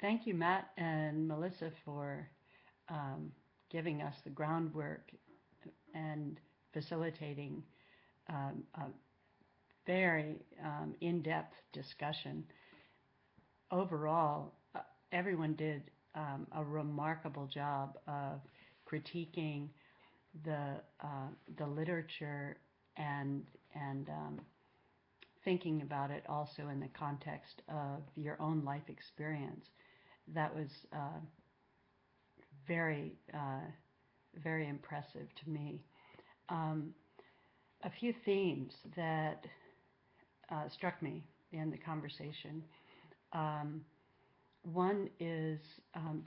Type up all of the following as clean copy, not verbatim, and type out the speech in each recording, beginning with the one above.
Thank you, Matt and Melissa, for giving us the groundwork and facilitating a very in-depth discussion. Overall, everyone did a remarkable job of critiquing the literature and and thinking about it also in the context of your own life experience. That was very very impressive to me. Um, a few themes that struck me in the conversation. Um, One is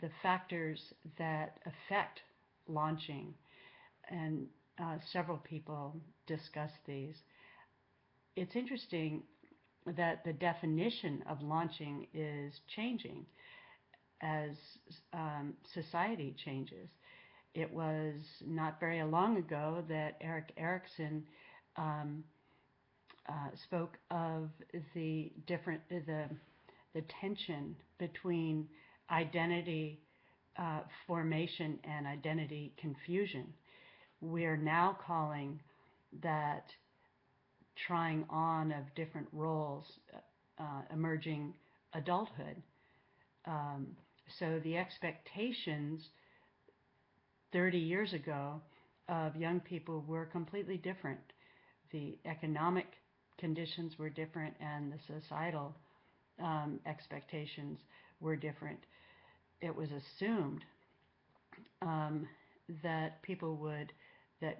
the factors that affect launching, and several people discuss these. It's interesting that the definition of launching is changing as society changes. It was not very long ago that Erik Erikson um, spoke of the tension between identity formation and identity confusion. We are now calling that trying on of different roles, emerging adulthood. Um, so the expectations 30 years ago of young people were completely different. The economic conditions were different, and the societal expectations were different. It was assumed um, that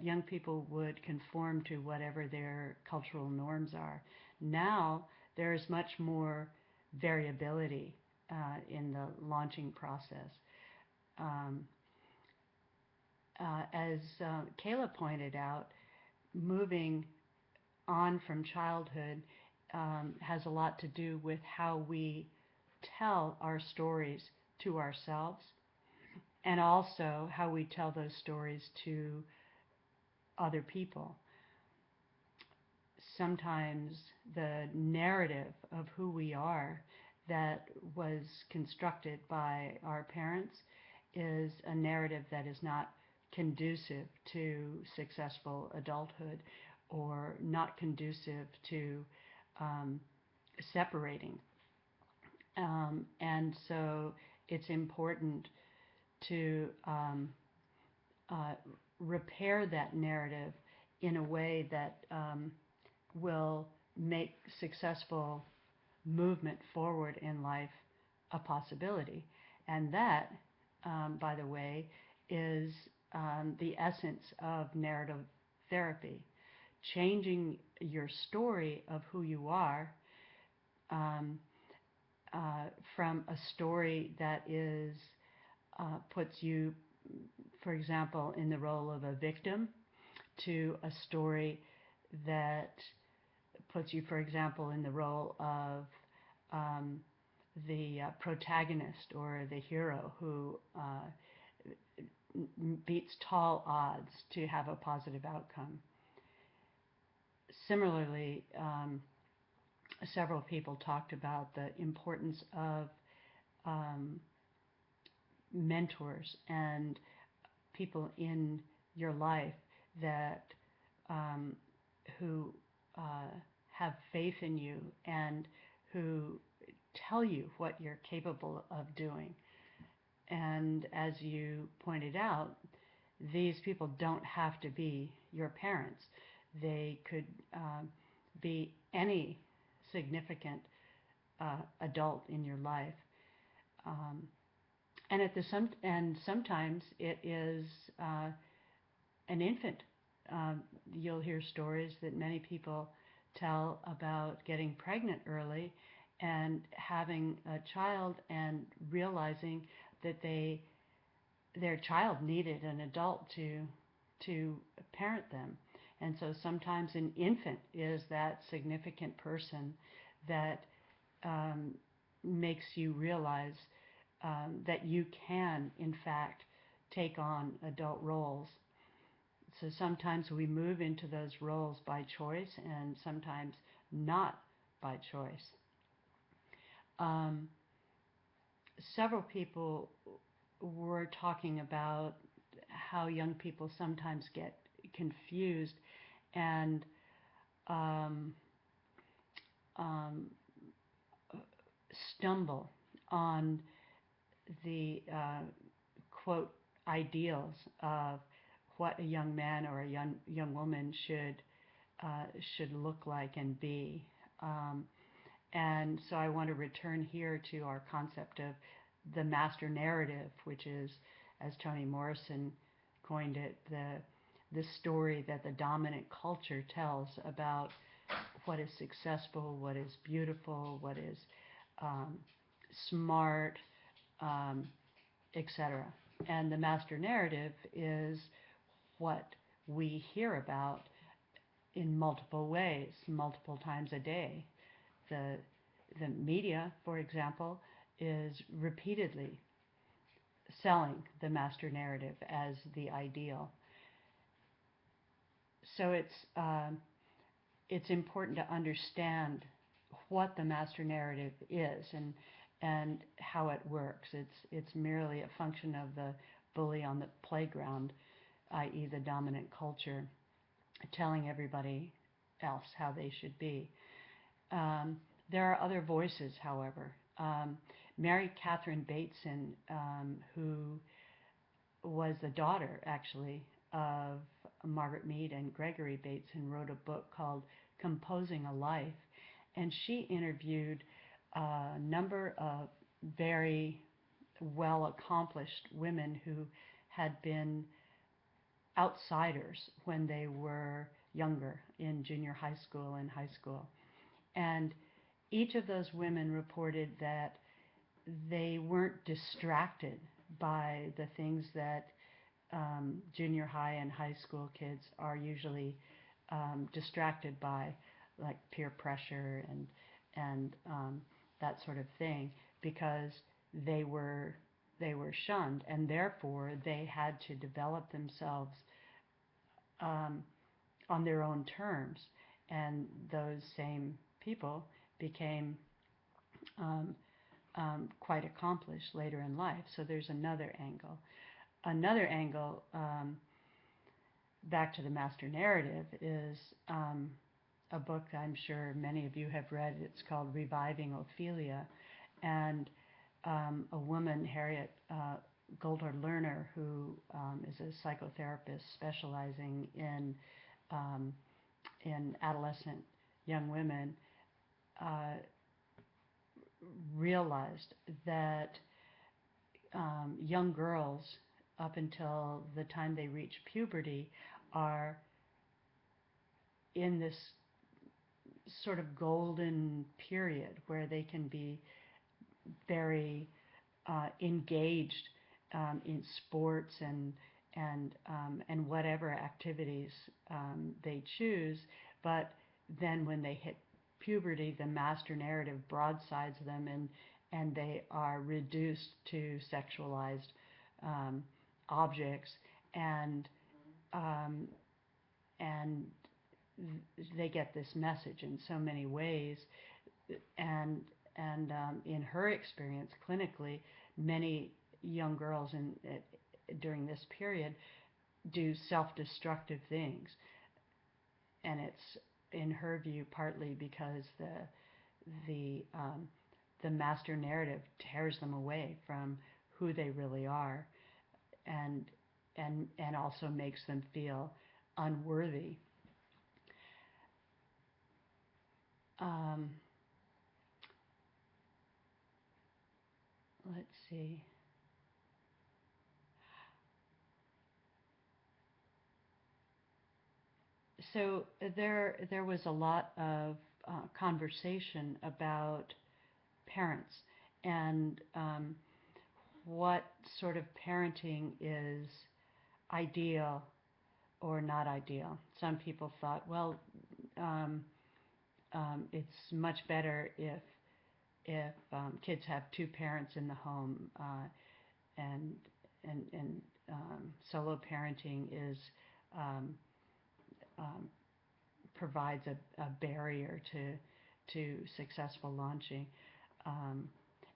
young people would conform to whatever their cultural norms are. Now there is much more variability in the launching process. Um, as Kayla pointed out, moving on from childhood has a lot to do with how we tell our stories to ourselves, and also how we tell those stories to other people. Sometimes the narrative of who we are that was constructed by our parents is a narrative that is not conducive to successful adulthood, or not conducive to um, separating. And so it's important to uh, repair that narrative in a way that will make successful movement forward in life a possibility. And that, by the way, is the essence of narrative therapy. Changing your story of who you are um, from a story that puts you, for example, in the role of a victim, to a story that puts you, for example, in the role of um, the protagonist or the hero who beats tall odds to have a positive outcome. Similarly, several people talked about the importance of um, mentors and people in your life that um, who have faith in you and who tell you what you're capable of doing. And as you pointed out, these people don't have to be your parents. They could be any significant adult in your life. Um, and sometimes it is an infant. You'll hear stories that many people tell about getting pregnant early and having a child and realizing that their child needed an adult to parent them. And so sometimes an infant is that significant person that um, makes you realize that you can, in fact, take on adult roles. So sometimes we move into those roles by choice, and sometimes not by choice. Um, several people were talking about how young people sometimes get confused and um, um, stumble on the quote ideals of what a young man or a young woman should look like and be. Um, and so I want to return here to our concept of the master narrative, which is, as Toni Morrison coined it, the story that the dominant culture tells about what is successful, what is beautiful, what is um, smart, um, etc. And the master narrative is what we hear about in multiple ways, multiple times a day. The, the media, for example, is repeatedly selling the master narrative as the ideal. So it's important to understand what the master narrative is and how it works. It's merely a function of the bully on the playground, i.e., the dominant culture, telling everybody else how they should be. Um, there are other voices, however. Mary Catherine Bateson, who was the daughter, actually, of Margaret Mead and Gregory Bateson, wrote a book called Composing a Life, and she interviewed a number of very well accomplished women who had been outsiders when they were younger in junior high school and high school. And each of those women reported that they weren't distracted by the things that junior high and high school kids are usually distracted by, like peer pressure and that sort of thing, because they were they were shunned, and therefore they had to develop themselves um, on their own terms. And those same people became um, quite accomplished later in life. So there's another angle. Another angle, back to the master narrative, is a book I'm sure many of you have read. It's called Reviving Ophelia. And a woman, Harriet Goldar Lerner, who is a psychotherapist specializing um, in adolescent young women, uh, realized that young girls, up until the time they reach puberty, are in this sort of golden period where they can be very engaged in sports and whatever activities they choose. But then when they hit puberty, the master narrative broadsides them, and they are reduced to sexualized objects, and um, and they get this message in so many ways. And in her experience clinically, many young girls during this period do self-destructive things, and it's, in her view, partly because the master narrative tears them away from who they really are, and and also makes them feel unworthy. Um, let's see. So there was a lot of conversation about parents and what sort of parenting is ideal or not ideal. Some people thought, well, um, it's much better if kids have two parents in the home, and solo parenting is um, um, provides a barrier to successful launching. Um,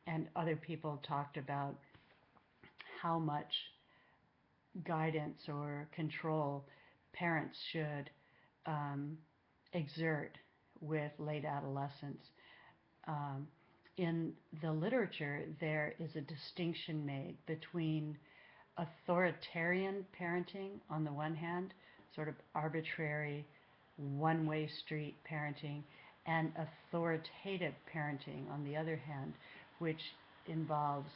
and other people talked about how much guidance or control parents should um, exert with late adolescence. Um, in the literature, there is a distinction made between authoritarian parenting on the one hand, sort of arbitrary, one-way street parenting, and authoritative parenting on the other hand, which involves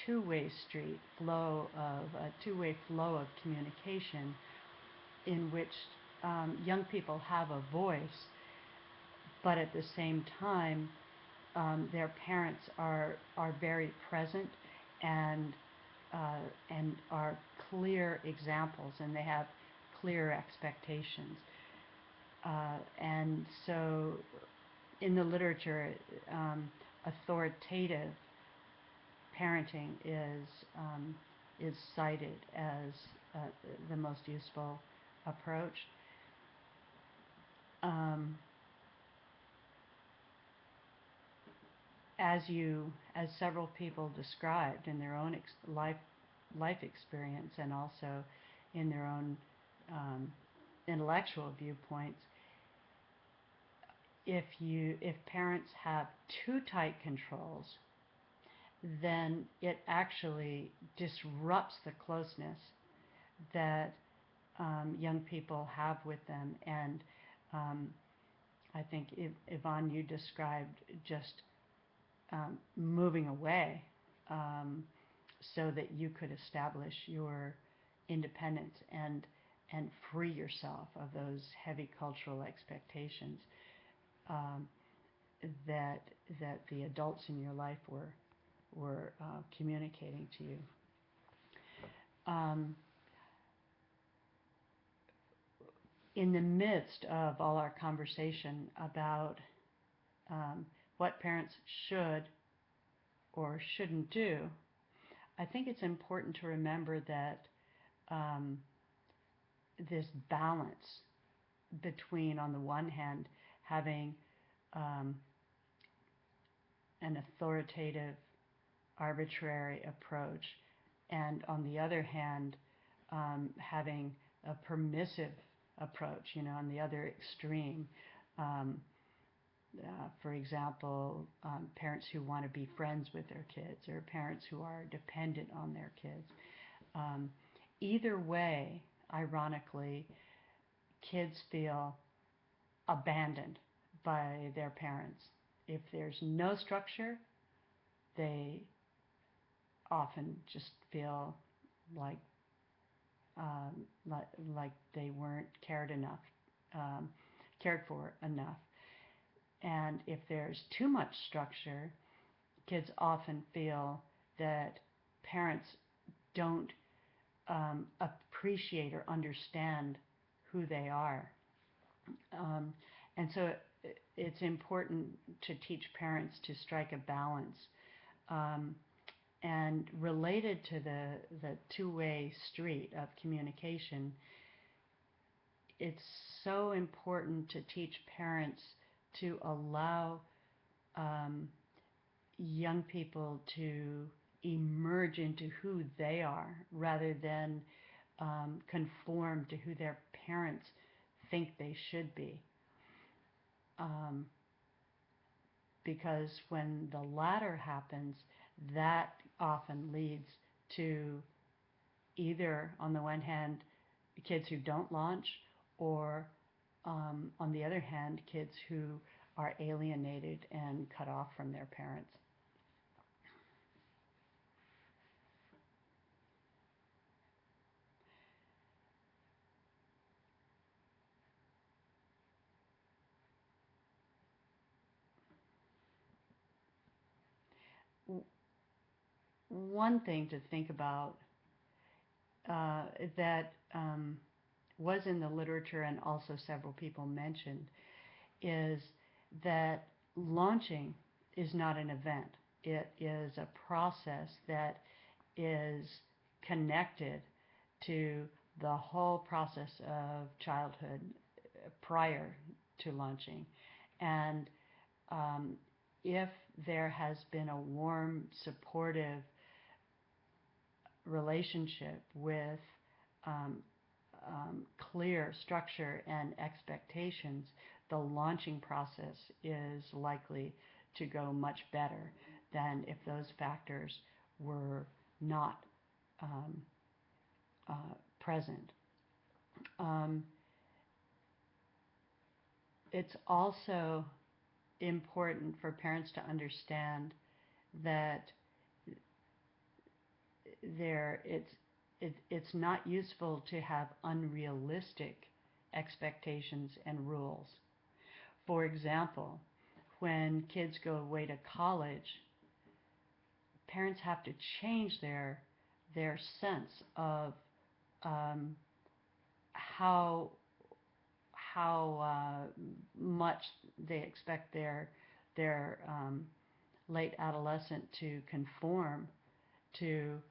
two-way street flow of a two-way flow of communication in which young people have a voice, but at the same time their parents are very present and and are clear examples, and they have clear expectations. And so, in the literature, authoritative parenting is cited as uh, the most useful approach. Um, as several people described in their own life experience and also in their own um, intellectual viewpoints, if parents have too tight controls, then it actually disrupts the closeness that young people have with them. And um, I think Yvonne, you described just moving away so that you could establish your independence and free yourself of those heavy cultural expectations um, that the adults in your life were communicating to you. Um, in the midst of all our conversation about what parents should or shouldn't do, I think it's important to remember that um, this balance between, on the one hand, having um, an authoritative, arbitrary approach, and on the other hand, having a permissive approach, on the other extreme. Um, for example, parents who want to be friends with their kids or parents who are dependent on their kids. Um, Either way, ironically, kids feel abandoned by their parents. If there's no structure, they often just feel like like they weren't cared for enough. And if there's too much structure, kids often feel that parents don't appreciate or understand who they are. Um, and so it's important to teach parents to strike a balance. Um, and related to the two-way street of communication, it's so important to teach parents to allow um, young people to emerge into who they are rather than conform to who their parents think they should be. Um, because when the latter happens, that often leads to either, on the one hand, kids who don't launch, or on the other hand, kids who are alienated and cut off from their parents. One thing to think about that was in the literature and also several people mentioned is that launching is not an event. It is a process that is connected to the whole process of childhood prior to launching. And um, if there has been a warm, supportive relationship with um, clear structure and expectations, the launching process is likely to go much better than if those factors were not um, present. Um, it's also important for parents to understand that it's not useful to have unrealistic expectations and rules. For example, when kids go away to college, parents have to change their sense of um, how much they expect their late adolescent to conform to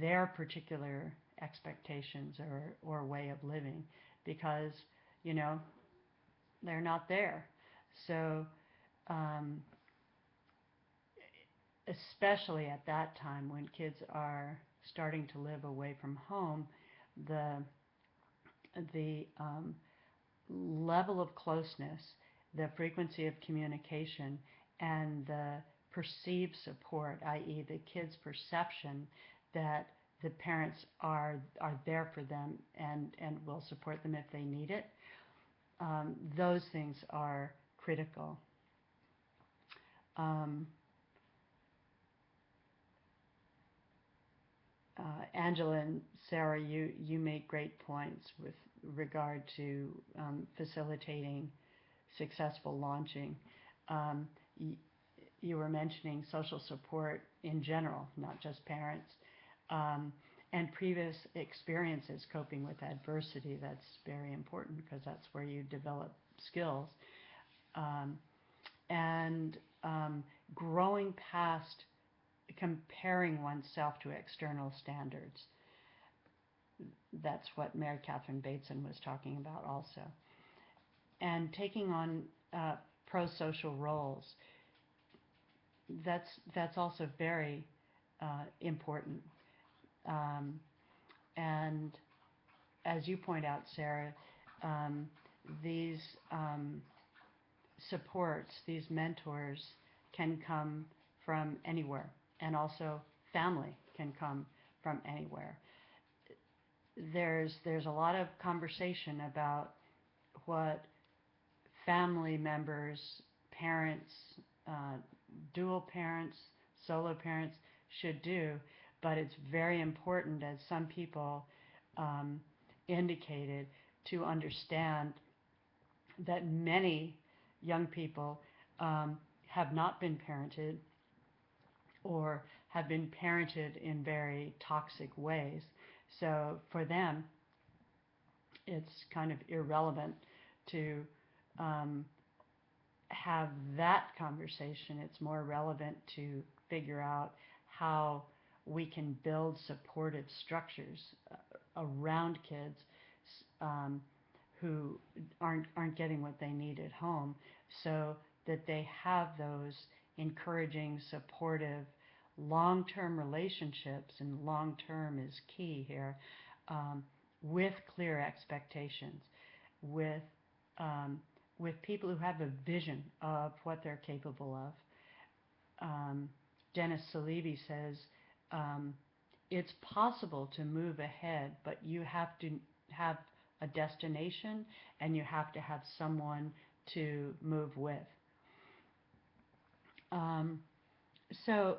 their particular expectations or way of living, because you know they're not there. So um, especially at that time when kids are starting to live away from home, the the level of closeness, the frequency of communication, and the perceived support, i.e., the kid's perception that the parents are there for them and will support them if they need it. Those things are critical. Um, Angela and Sarah, you make great points with regard to facilitating successful launching. Um, y- you were mentioning social support in general, not just parents, um, and previous experiences coping with adversity. That's very important because that's where you develop skills. Um, and growing past comparing oneself to external standards. That's what Mary Catherine Bateson was talking about also. And taking on pro-social roles. That's also very important. Um, and as you point out, Sarah, um, these supports, these mentors, can come from anywhere, and also family can come from anywhere. There's a lot of conversation about what family members, parents, uh, dual parents, solo parents should do, but it's very important, as some people um, indicated, to understand that many young people have not been parented or have been parented in very toxic ways. So for them, it's kind of irrelevant to um, have that conversation. It's more relevant to figure out how we can build supportive structures around kids um, who aren't getting what they need at home, so that they have those encouraging, supportive, long-term relationships, and long-term is key here, um, with clear expectations, with um, with people who have a vision of what they're capable of. Dennis Salibi says um, it's possible to move ahead, but you have to have a destination and you have to have someone to move with. Um, so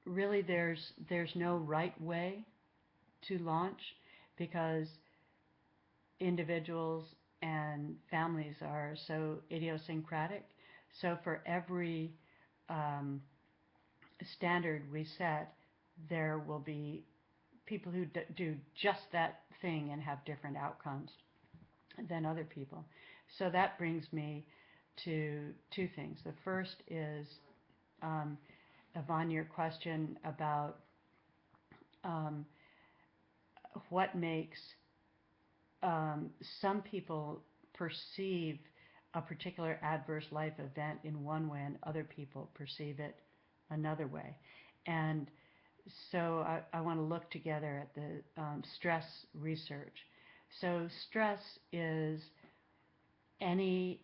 really, there's no right way to launch, because individuals and families are so idiosyncratic. So for every um, standard we set, there will be people who do just that thing and have different outcomes than other people. So that brings me to two things. The first is, Yvonne, your question about um, what makes some people perceive a particular adverse life event in one way and other people perceive it another way. And so I want to look together at the stress research. So stress is any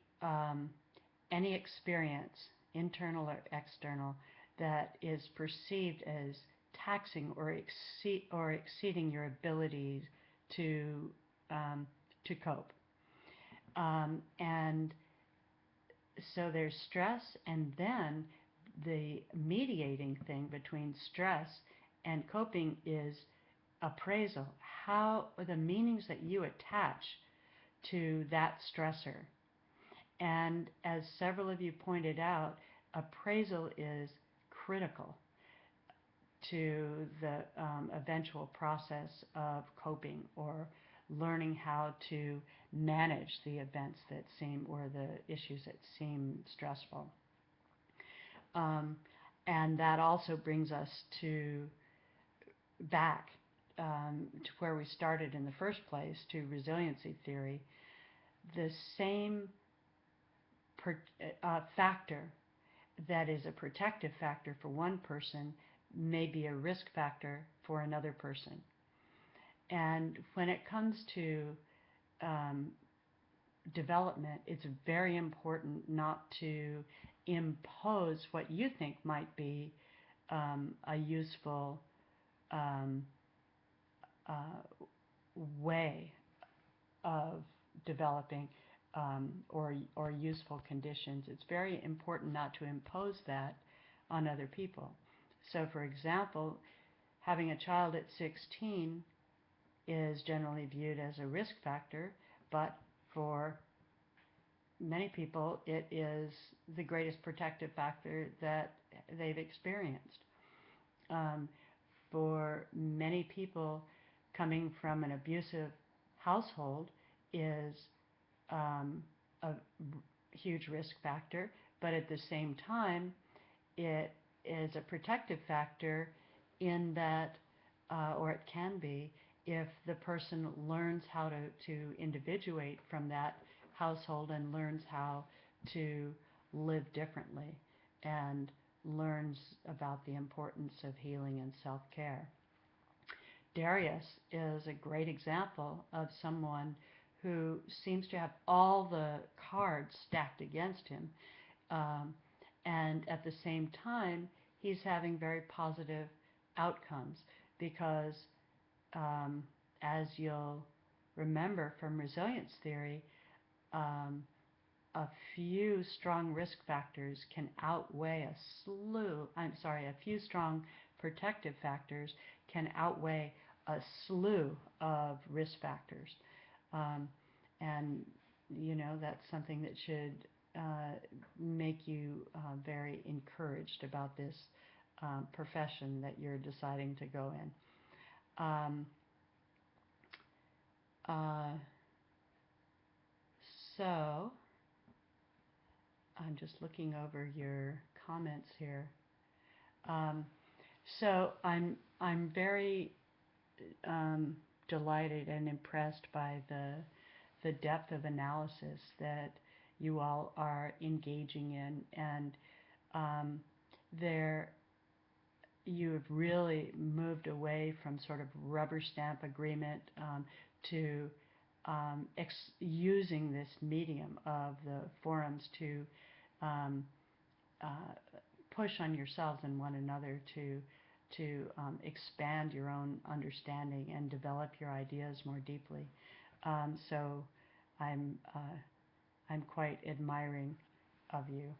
any experience, internal or external, that is perceived as taxing or exceeding your abilities to cope. And so there's stress, and then the mediating thing between stress and coping is appraisal. How are the meanings that you attach to that stressor? And as several of you pointed out, appraisal is critical to the eventual process of coping or learning how to manage the events that seem, or the issues that seem stressful. And that also brings us to back to where we started in the first place, to resiliency theory. The same factor that is a protective factor for one person may be a risk factor for another person. And when it comes to development, it's very important not to impose what you think might be a useful way of developing or useful conditions. It's very important not to impose that on other people. So, for example, having a child at 16 is generally viewed as a risk factor, but for many people it is the greatest protective factor that they've experienced. For many people, coming from an abusive household is a huge risk factor, but at the same time, it is a protective factor in that, or it can be, if the person learns how to individuate from that household and learns how to live differently and learns about the importance of healing and self-care. Darius is a great example of someone who seems to have all the cards stacked against him, and at the same time he's having very positive outcomes because, as you'll remember from resilience theory, a few strong risk factors can outweigh a few strong protective factors can outweigh a slew of risk factors. And, that's something that should make you very encouraged about this profession that you're deciding to go in. So I'm just looking over your comments here. So I'm very delighted and impressed by the depth of analysis that you all are engaging in, and you have really moved away from sort of rubber stamp agreement to using this medium of the forums to push on yourselves and one another to expand your own understanding and develop your ideas more deeply. So I'm quite admiring of you.